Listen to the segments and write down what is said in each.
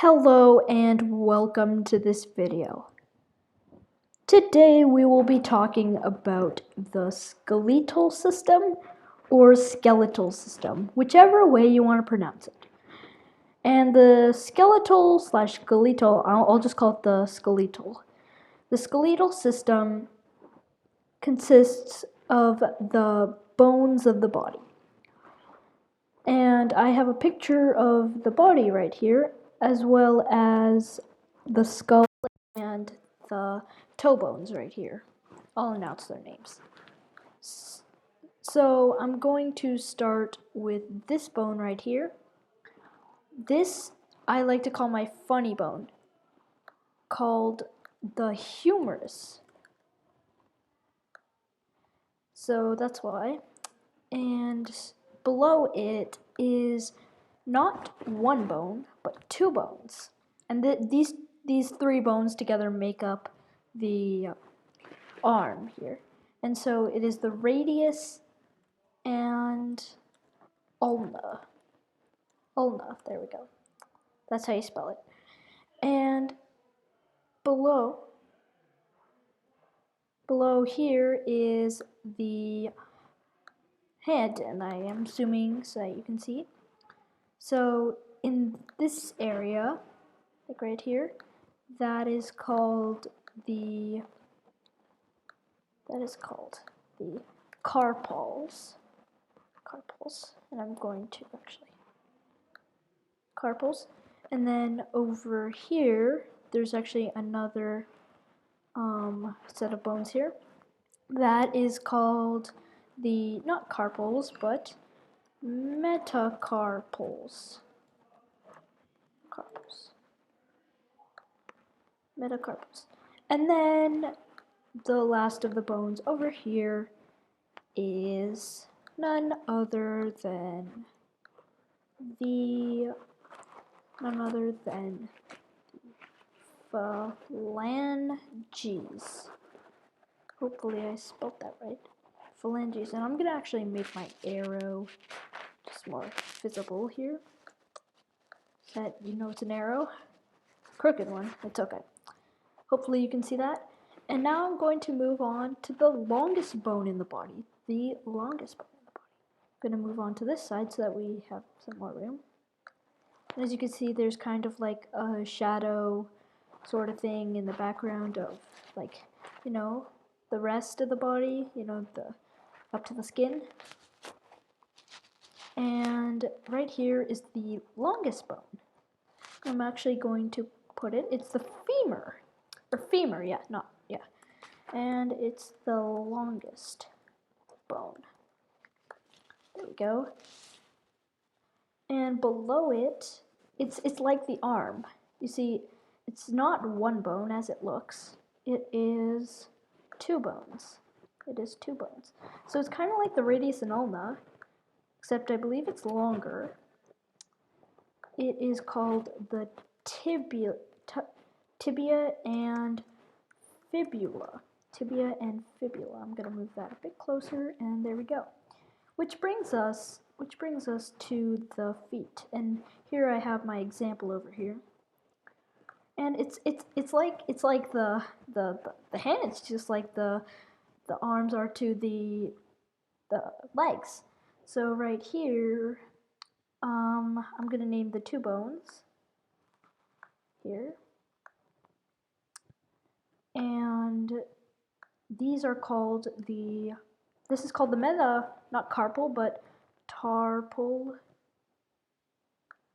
Hello and welcome to this video. Today we will be talking about the skeletal system or skeletal system, whichever way you want to pronounce it. And the skeletal/skeletal, I'll just call it the skeletal. The skeletal system consists of the bones of the body. And I have a picture of the body right here, as well as the skull and the toe bones right here. I'll announce their names. So I'm going to start with this bone right here. This I like to call my funny bone, called the humerus. So that's why. And below it is not one bone, but two bones. And these three bones together make up the arm here. And so it is the radius and ulna. Ulna, there we go. That's how you spell it. And below here is the head, and I am zooming so that you can see it. So in this area, like right here, that is called the carpals. And I'm going to actually carpals. And then over here, there's actually another set of bones here. That is called the, not carpals, but metacarpals. Metacarpals. And then the last of the bones over here is none other than the phalanges. Hopefully I spelled that right. Phalanges. And I'm going to actually make my arrow just more visible here, so that you know it's an arrow. Crooked one. It's okay. Hopefully you can see that. And now I'm going to move on to the longest bone in the body. The longest bone in the body. I'm going to move on to this side so that we have some more room. And as you can see, there's kind of like a shadow sort of thing in the background of, like, you know, the rest of the body, you know, up to the skin. And right here is the longest bone. I'm actually going to put it, it's the femur. Or femur, yeah, not, yeah. And it's the longest bone. There we go. And below it, it's like the arm. You see, it's not one bone as it looks. It is two bones. It is two bones. So it's kind of like the radius and ulna, except I believe it's longer. It is called the tibia and fibula. Tibia and fibula. I'm going to move that a bit closer, and there we go. Which brings us to the feet. And here I have my example over here. And it's like the hand. It's just like the arms are to the legs. So right here, I'm gonna name the two bones here, and these are called the. This is called the not carpal, but tarpal.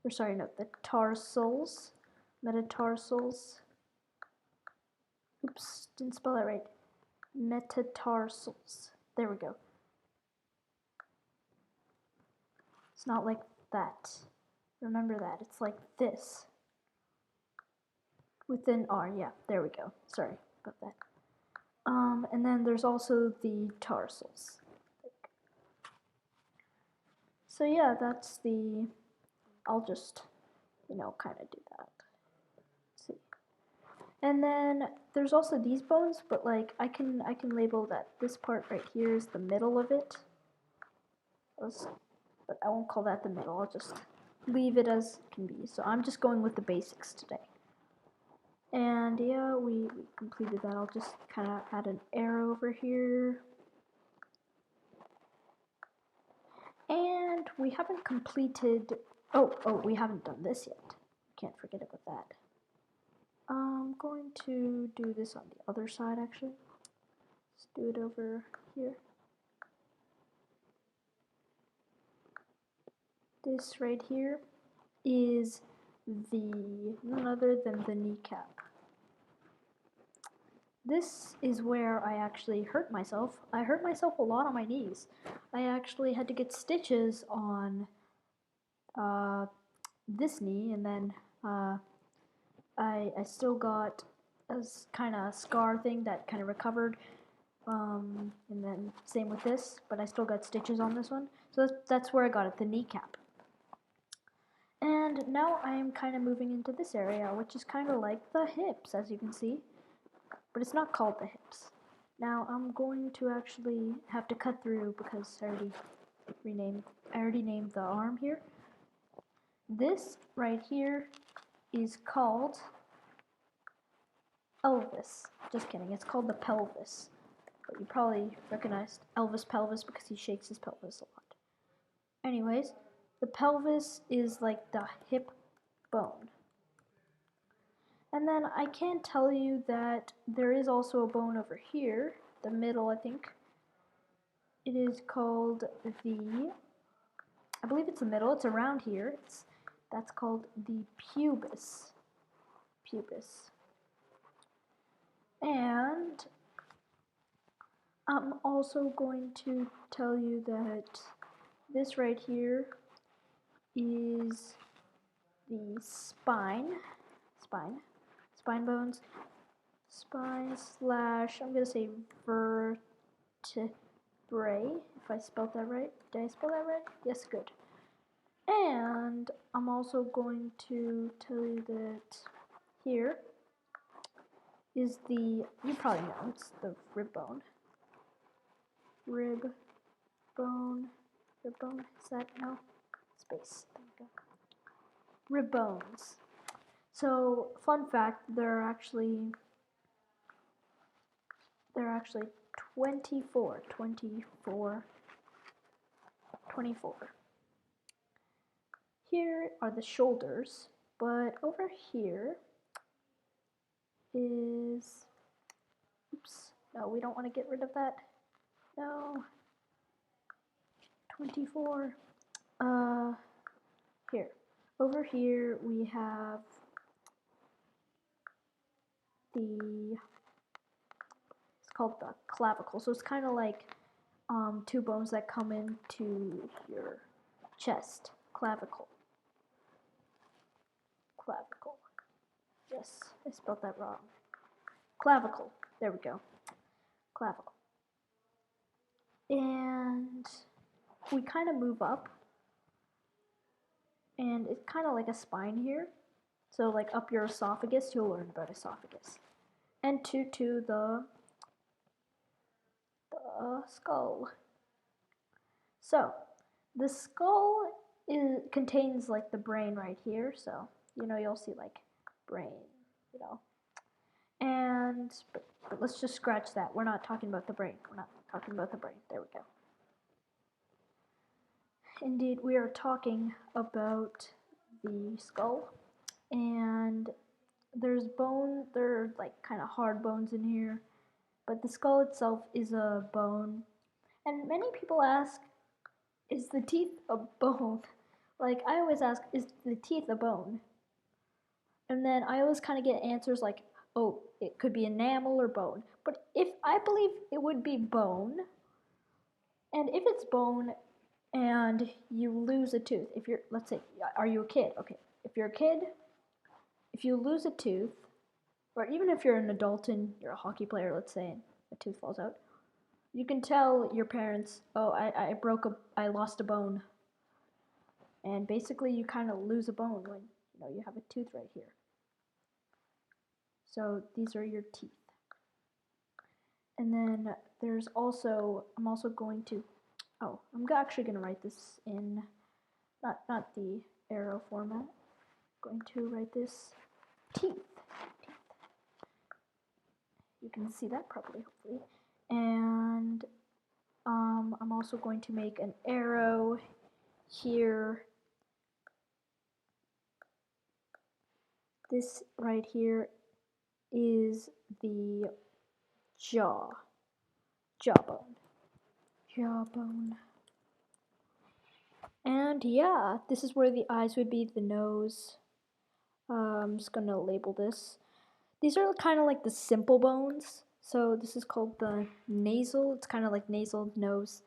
Or sorry, no, the tarsals, metatarsals. Oops, didn't spell that right. Metatarsals. There we go. It's not like that. Remember that. It's like this. With an R, yeah, there we go. Sorry about that. And then there's also the tarsals. So yeah, that's the, I'll just, you know, kind of do that. Let's see. And then there's also these bones, but like I can label that this part right here is the middle of it. But I won't call that the middle. I'll just leave it as can be. So I'm just going with the basics today. And yeah, we completed that. I'll just kind of add an arrow over here. And we haven't completed, we haven't done this yet. Can't forget about that. I'm going to do this on the other side actually. Let's do it over here. This right here is none other than the kneecap. This is where I actually hurt myself. I hurt myself a lot on my knees. I actually had to get stitches on this knee, and then I still got a kind of scar thing that kind of recovered, and then same with this, but I still got stitches on this one. So that's where I got it, the kneecap. And now I am kind of moving into this area, which is kind of like the hips, as you can see. But it's not called the hips. Now I'm going to actually have to cut through because I already named the arm here. This right here is called Elvis. Just kidding, it's called the pelvis. But you probably recognized Elvis pelvis because he shakes his pelvis a lot. Anyways, the pelvis is like the hip bone. And then I can tell you that there is also a bone over here, the middle I think. It is called I believe it's the middle, it's around here. That's called the pubis. Pubis. And I'm also going to tell you that this right here is the spine bones, spine slash, I'm gonna say vertebrae, if I spelled that right. Did I spell that right? Yes, good. And I'm also going to tell you that here is you probably know, it's the rib bone. Rib bone, is that, no? Space, there we go. Rib bones. So, fun fact, there are actually 24. Here are the shoulders, but over here is, oops, no, we don't want to get rid of that. No, 24. Here. Over here we have it's called the clavicle. So it's kind of like two bones that come into your chest. Clavicle. Yes, I spelled that wrong. Clavicle. There we go. Clavicle. And we kind of move up. And it's kind of like a spine here. So like up your esophagus, you'll learn about esophagus. And to the skull. So the skull contains like the brain right here. So you'll see like brain, And but let's just scratch that. We're not talking about the brain. There we go. Indeed, we are talking about the skull, and there are like kind of hard bones in here, but the skull itself is a bone. And many people ask, is the teeth a bone? Like, I always ask, is the teeth a bone? And then I always kind of get answers like, oh, it could be enamel or bone. But I believe it would be bone, and if it's bone and you lose a tooth, let's say, are you a kid? Okay, if you're a kid, if you lose a tooth, or even if you're an adult and you're a hockey player, let's say, and a tooth falls out, you can tell your parents, oh, I lost a bone. And basically you kind of lose a bone when you have a tooth right here. So these are your teeth. And then I'm also going to, I'm actually going to write this in not the arrow format. I'm going to write this teeth. You can see that properly, hopefully. And I'm also going to make an arrow here. This right here is the jawbone. And yeah, this is where the eyes would be, the nose. I'm just gonna label this. These are kind of like the simple bones. So this is called the nasal. It's kind of like nasal, nose.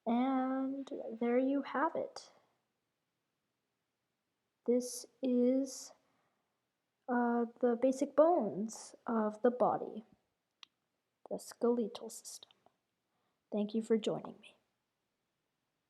And there you have it. This is the basic bones of the body, the skeletal system. Thank you for joining me.